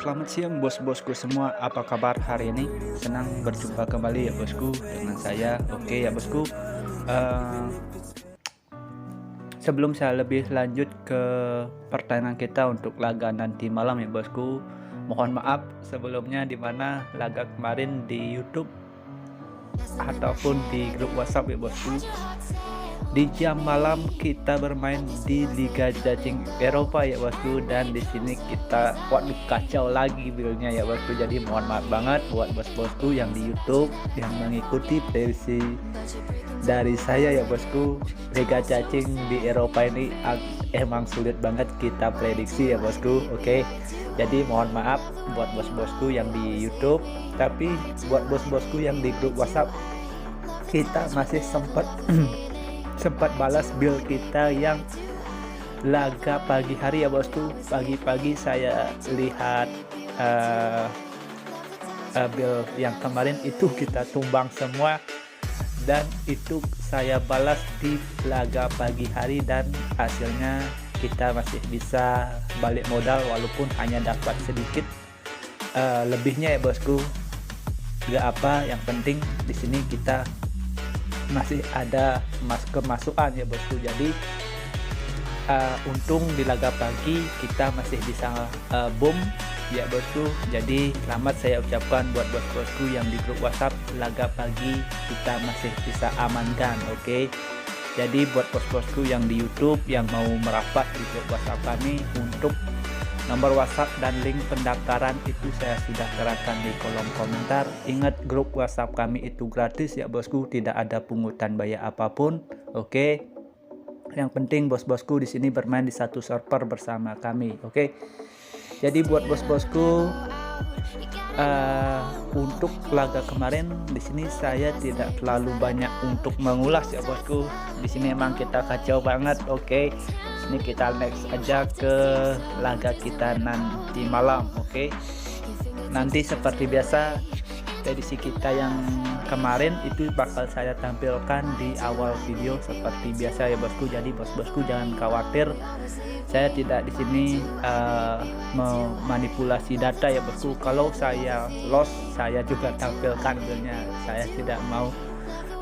selamat siang bos-bosku semua. Apa kabar hari ini? Senang berjumpa kembali ya bosku dengan saya. Oke ya bosku. Eh, Sebelum saya lebih lanjut ke pertandingan kita untuk laga nanti malam ya bosku, mohon maaf sebelumnya dimana laga kemarin di YouTube ataupun di grup WhatsApp ya bosku. Di jam malam kita bermain di Liga Cacing Eropa ya bosku, dan di sini kita waduh kacau lagi buildnya ya bosku. Jadi mohon maaf banget buat bos-bosku yang di YouTube yang mengikuti versi dari saya ya bosku. Liga Cacing di Eropa ini emang sulit banget kita prediksi ya bosku. Oke. Jadi mohon maaf buat bos-bosku yang di YouTube, tapi buat bos-bosku yang di grup WhatsApp kita masih sempat sempat balas build kita yang laga pagi hari ya bosku. Pagi-pagi saya lihat build yang kemarin itu kita tumbang semua, dan itu saya balas di laga pagi hari, dan hasilnya kita masih bisa balik modal walaupun hanya dapat sedikit lebihnya ya bosku. Gak apa, yang penting di sini kita masih ada kemasukan ya bosku. Jadi untung di laga pagi kita masih bisa boom ya bosku. Jadi selamat saya ucapkan buat bos-bosku yang di grup WhatsApp, laga pagi kita masih bisa amankan. Oke. Jadi buat bos-bosku yang di YouTube yang mau merapat di grup WhatsApp kami, untuk nomor WhatsApp dan link pendaftaran itu saya sudah serahkan di kolom komentar. Ingat, grup WhatsApp kami itu gratis ya bosku, tidak ada pungutan bayar apapun. Oke. Yang penting bos-bosku di sini bermain di satu server bersama kami. Oke. Jadi buat bos-bosku, untuk laga kemarin di sini saya tidak terlalu banyak untuk mengulas ya bosku. Di sini emang kita kacau banget. Oke. Ini kita next aja ke laga kita nanti malam. Oke. Nanti seperti biasa prediksi kita yang kemarin itu bakal saya tampilkan di awal video seperti biasa ya bosku. Jadi bos-bosku jangan khawatir, saya tidak di sini memanipulasi data ya bosku. Kalau saya loss saya juga tampilkan videonya. Saya tidak mau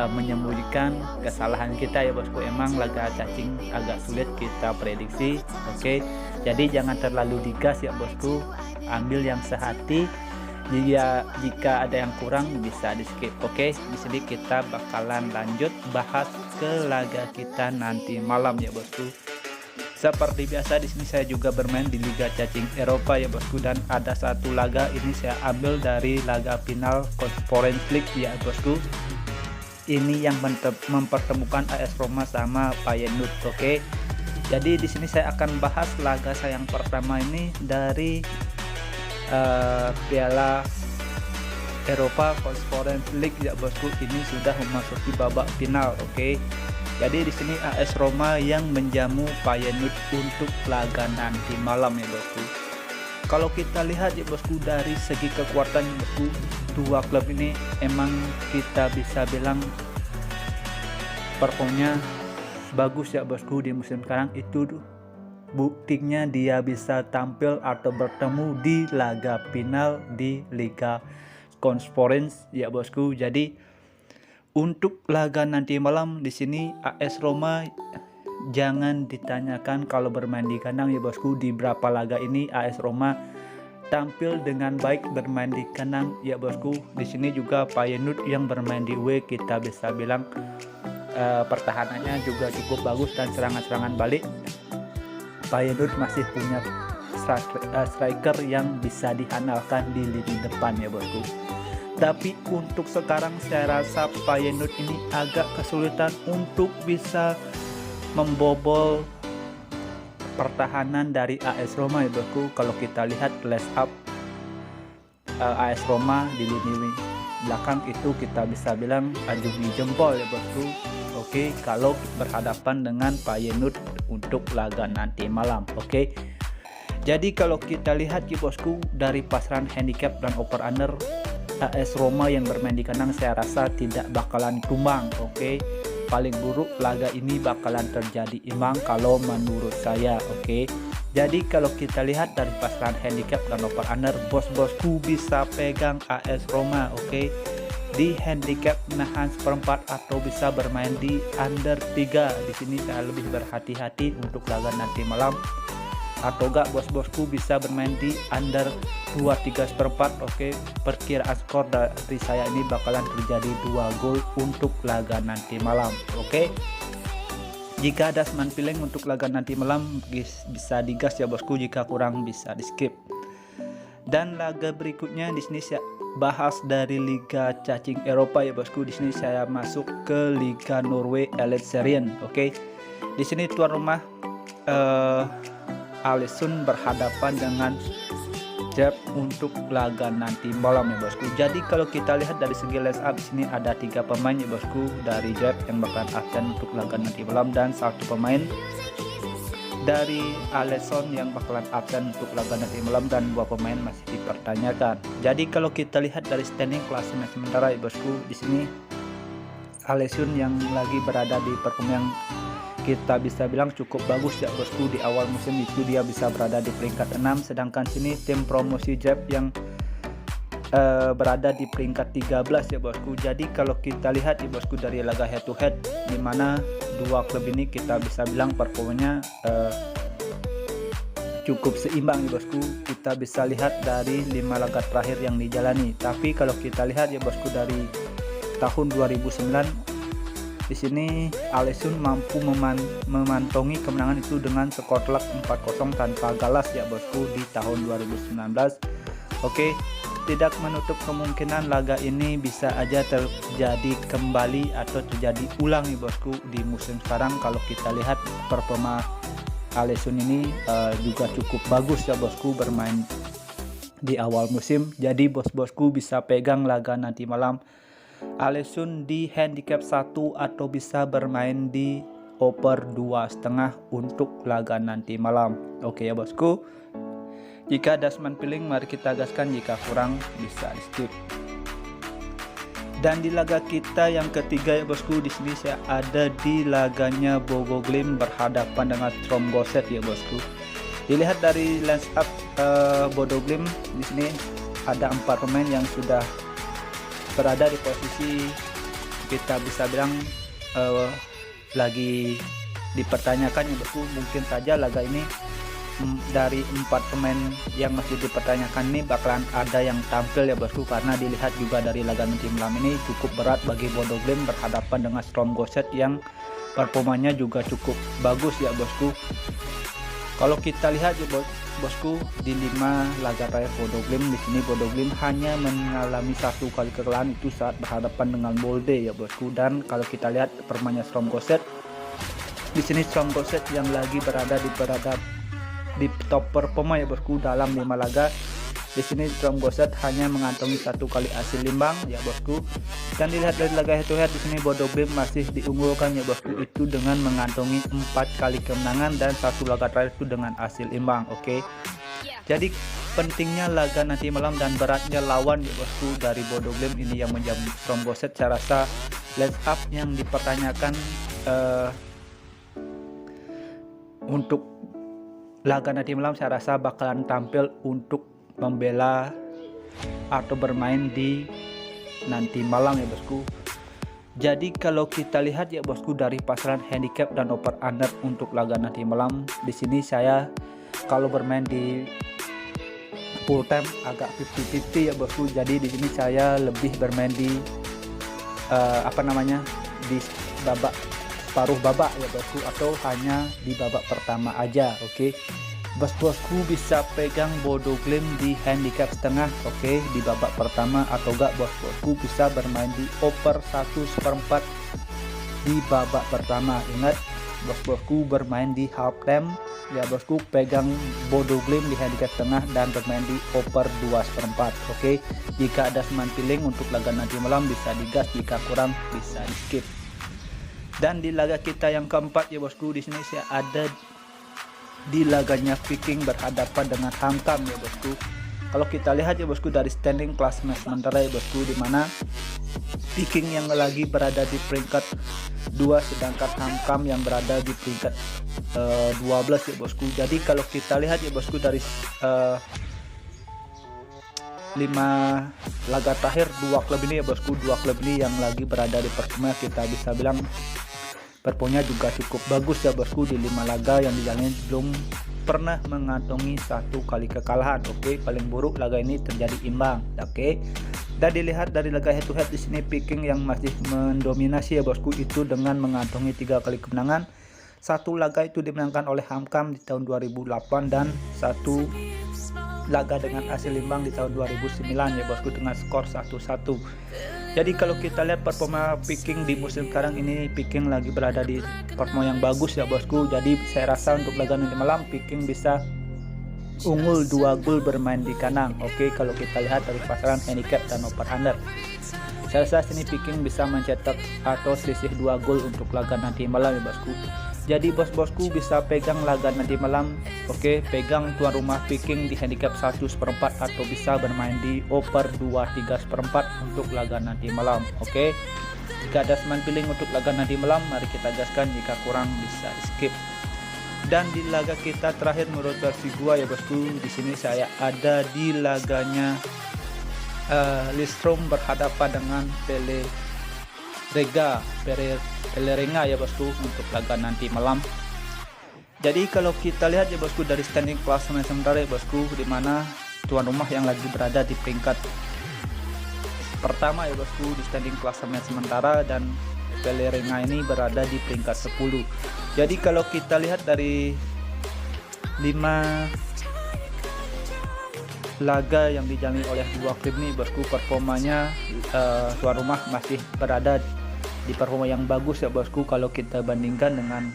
menyembunyikan kesalahan kita ya bosku. Emang laga cacing agak sulit kita prediksi. Oke. Jadi jangan terlalu digas ya bosku, ambil yang sehati. Jika ada yang kurang bisa di skip. Oke. Di sini kita bakalan lanjut bahas ke laga kita nanti malam ya bosku. Seperti biasa di sini saya juga bermain di Liga Cacing Eropa ya bosku, dan ada satu laga ini saya ambil dari laga final Conference League ya bosku. Ini yang mempertemukan AS Roma sama Feyenoord. Oke. Jadi di sini saya akan bahas laga saya yang pertama ini dari Piala Eropa Conference League ya bosku. Ini sudah memasuki babak final. Oke. Jadi di sini AS Roma yang menjamu Feyenoord untuk laga nanti malam ya bosku. Kalau kita lihat ya bosku dari segi kekuatan ya bosku, dua klub ini emang kita bisa bilang performanya bagus ya bosku di musim sekarang. Itu buktinya dia bisa tampil atau bertemu di laga final di Liga Conference ya bosku. Jadi untuk laga nanti malam di sini AS Roma jangan ditanyakan kalau bermain di kandang ya bosku. Di berapa laga ini AS Roma tampil dengan baik bermain di kandang ya bosku. Di sini juga Feyenoord yang bermain di away kita bisa bilang pertahanannya juga cukup bagus, dan serangan-serangan balik Feyenoord masih punya striker yang bisa diandalkan di lini depan ya bosku. Tapi untuk sekarang saya rasa Feyenoord ini agak kesulitan untuk bisa membobol pertahanan dari AS Roma ya bosku. Kalau kita lihat last up AS Roma di lini belakang itu kita bisa bilang acungi jempol ya bosku. Oke, kalau berhadapan dengan Feyenoord untuk laga nanti malam. Oke. Jadi kalau kita lihat ya bosku dari pasaran handicap dan over under, AS Roma yang bermain di kandang saya rasa tidak bakalan tumbang. Oke. paling buruk laga ini bakalan terjadi imbang kalau menurut saya. Oke. Jadi kalau kita lihat dari pasangan handicap dan over under, bos-bosku bisa pegang AS Roma. Oke. Di handicap menahan seperempat atau bisa bermain di under 3. Di sini saya lebih berhati-hati untuk laga nanti malam. Atau enggak bos-bosku bisa bermain di under 2-3 seperempat. Oke, perkiraan skor dari saya ini bakalan terjadi 2 gol untuk laga nanti malam. Oke, jika ada seman feeling untuk laga nanti malam bisa digas ya bosku, jika kurang bisa di skip. Dan laga berikutnya di sini saya bahas dari Liga Cacing Eropa ya bosku. Di sini saya masuk ke Liga Norway Eliteserien. Oke, di sini tuan rumah Ålesund berhadapan dengan Jerv untuk laga nanti malam ya bosku. Jadi kalau kita lihat dari segi line up, di sini ada 3 pemain ya bosku dari Jerv yang bakalan absen untuk laga nanti malam, dan 1 pemain dari Ålesund yang bakalan absen untuk laga nanti malam, dan 2 pemain masih dipertanyakan. Jadi kalau kita lihat dari standing klasemen sementara ya bosku, di sini Ålesund yang lagi berada di performa yang kita bisa bilang cukup bagus ya bosku. Di awal musim itu dia bisa berada di peringkat 6, sedangkan sini tim promosi Jerv yang berada di peringkat 13 ya bosku. Jadi kalau kita lihat ya bosku dari laga head to head, dimana 2 klub ini kita bisa bilang performanya cukup seimbang ya bosku. Kita bisa lihat dari 5 laga terakhir yang dijalani. Tapi kalau kita lihat ya bosku dari tahun 2009, di sini Ålesund mampu memantongi kemenangan itu dengan skor telak 4-0 tanpa galas ya bosku di tahun 2019. Oke, tidak menutup kemungkinan laga ini bisa aja terjadi kembali atau terjadi ulang ya bosku di musim sekarang. Kalau kita lihat performa Ålesund ini juga cukup bagus ya bosku bermain di awal musim. Jadi bos-bosku bisa pegang laga nanti malam Ålesund di handicap 1 atau bisa bermain di over 2,5 untuk laga nanti malam. Oke ya bosku, jika ada seman feeling mari kita gaskan, jika kurang bisa di skip. Dan di laga kita yang ketiga ya bosku, di sini saya ada di laganya Bodø/Glimt berhadapan dengan Strømsgodset ya bosku. Dilihat dari line up Bodø/Glimt, di sini ada 4 pemain yang sudah berada di posisi kita bisa bilang lagi dipertanyakan ya bosku. Mungkin saja laga ini dari 4 pemain yang masih dipertanyakan ini bakalan ada yang tampil ya bosku, karena dilihat juga dari laga nanti malam ini cukup berat bagi Bodø/Glimt berhadapan dengan Strømsgodset yang performanya juga cukup bagus ya bosku. Kalau kita lihat ya bosku di 5 laga terakhir Bodø/Glimt, di sini Bodø/Glimt hanya mengalami 1 kali kekalahan, itu saat berhadapan dengan Molde ya bosku. Dan kalau kita lihat permainnya Strømsgodset, di sini Strømsgodset yang lagi berada di top performa ya bosku dalam 5 laga. Di sini Strømsgodset hanya mengantongi 1 kali hasil imbang ya bosku. Dan dilihat dari laga head to head, di sini Bodø/Glimt masih diunggulkan ya bosku, itu dengan mengantongi 4 kali kemenangan dan 1 laga terakhir itu dengan hasil imbang. Oke. Jadi pentingnya laga nanti malam dan beratnya lawan ya bosku dari Bodø/Glimt ini yang menjamu Strømsgodset. Saya rasa line up yang dipertanyakan untuk laga nanti malam saya rasa bakalan tampil untuk membela atau bermain di nanti malam ya bosku. Jadi kalau kita lihat ya bosku dari pasaran handicap dan over under untuk laga nanti malam, di sini saya kalau bermain di full time agak 50-50 ya bosku. Jadi di sini saya lebih bermain di di babak separuh babak ya bosku, atau hanya di babak pertama aja. Oke. Bos-bosku bisa pegang Bodø/Glimt di handicap setengah, oke, di babak pertama, atau enggak bos-bosku bisa bermain di over 1/4 di babak pertama. Ingat bos-bosku bermain di half time ya bosku, pegang Bodø/Glimt di handicap setengah dan bermain di over 2/4. Oke, jika ada seman feeling untuk laga nanti malam bisa digas, jika kurang bisa di skip. Dan di laga kita yang keempat ya bosku, di sini saya ada di laganya Viking berhadapan dengan HamKam ya bosku. Kalau kita lihat ya bosku dari standing klasemen sementara ya bosku, di mana Viking yang lagi berada di peringkat 2, sedangkan HamKam yang berada di peringkat 12 ya bosku. Jadi kalau kita lihat ya bosku dari 5 laga terakhir, 2 klub ini ya bosku, 2 klub ini yang lagi berada di performa kita bisa bilang performanya juga cukup bagus ya bosku. Di 5 laga yang dijalani belum pernah mengantongi 1 kali kekalahan. Oke, paling buruk laga ini terjadi imbang. Oke. Dan dilihat dari laga head to head di sini, Viking yang masih mendominasi ya bosku itu dengan mengantongi 3 kali kemenangan. 1 laga itu dimenangkan oleh HamKam di tahun 2008 dan 1 laga dengan hasil imbang di tahun 2009 ya bosku dengan skor 1-1. Jadi kalau kita lihat performa Viking di musim sekarang ini, Viking lagi berada di performa yang bagus ya bosku. Jadi saya rasa untuk laga nanti malam Viking bisa unggul 2 gol bermain di kandang. Oke, kalau kita lihat dari pasaran handicap dan over under, saya rasa sini Viking bisa mencetak atau selisih 2 gol untuk laga nanti malam ya bosku. Jadi bos-bosku bisa pegang laga nanti malam. Oke, pegang tuan rumah Viking di handicap 1/4 atau bisa bermain di over 2/3/4 untuk laga nanti malam. Oke, jika ada seman pilih untuk laga nanti malam, mari kita gaskan. Jika kurang bisa di skip. Dan di laga kita terakhir menurut versi gua ya bosku, di sini saya ada di laganya Lidström berhadapan dengan Pelerega ya bosku untuk laga nanti malam. Jadi kalau kita lihat ya bosku dari standing klasemen sementara ya bosku, di mana tuan rumah yang lagi berada di peringkat pertama ya bosku di standing klasemen sementara, dan Pelerega ini berada di peringkat 10. Jadi kalau kita lihat dari 5 laga yang dijalani oleh 2 klub ini bosku, performanya tuan rumah masih berada di performa yang bagus ya bosku kalau kita bandingkan dengan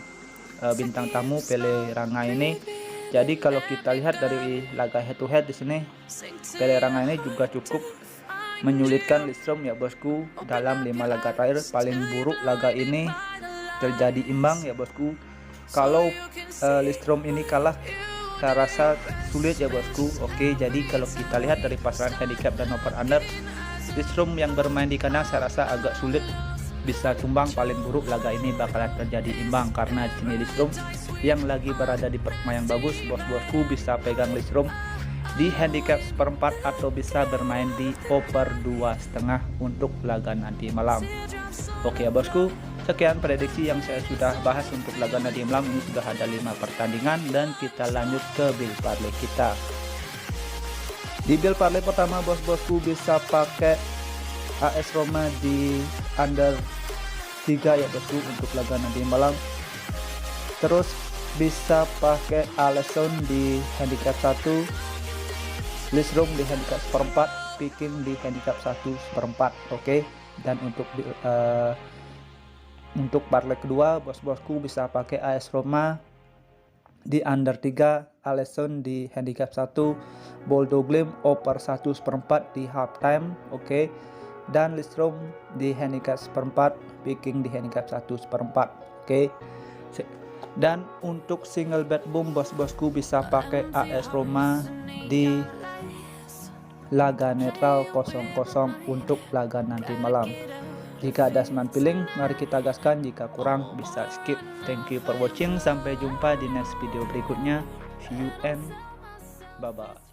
bintang tamu Pelerega ini. Jadi kalau kita lihat dari laga head to head di sini, Pelerega ini juga cukup menyulitkan Lidström ya bosku dalam 5 laga terakhir. Paling buruk laga ini terjadi imbang ya bosku. Kalau Lidström ini kalah, saya rasa sulit ya bosku. Oke, jadi kalau kita lihat dari pasaran handicap dan over under, Lidström yang bermain di kandang saya rasa agak sulit bisa tumbang. Paling buruk laga ini bakalan terjadi imbang karena di sini Lidström yang lagi berada di performa yang bagus. Bos-bosku bisa pegang Lidström di handicap 1/4 atau bisa bermain di over 2,5 untuk laga nanti malam. Oke ya bosku, sekian prediksi yang saya sudah bahas untuk laga nanti malam. Ini sudah ada 5 pertandingan dan kita lanjut ke bill parlay kita. Di bill parlay pertama bos-bosku bisa pakai AS Roma di under 3 ya bosku untuk laga nanti malam. Terus bisa pakai Alisson di handicap 1, Lidström di handicap 1/4, Viking di handicap 1/4. Oke. Dan untuk parlay kedua bos-bosku bisa pakai AS Roma di under 3, Alisson di handicap 1, Bodo Glimt over 1/4 di halftime. Oke. Dan Lidström di handicap 1/4, Viking di handicap 1/4. Oke. Dan untuk single bet boom bos-bosku bisa pakai AS Roma di laga netral 0-0 untuk laga nanti malam. Jika ada seman pilih, mari kita gaskan. Jika kurang bisa skip. Thank you for watching. Sampai jumpa di next video berikutnya. See you and bye bye.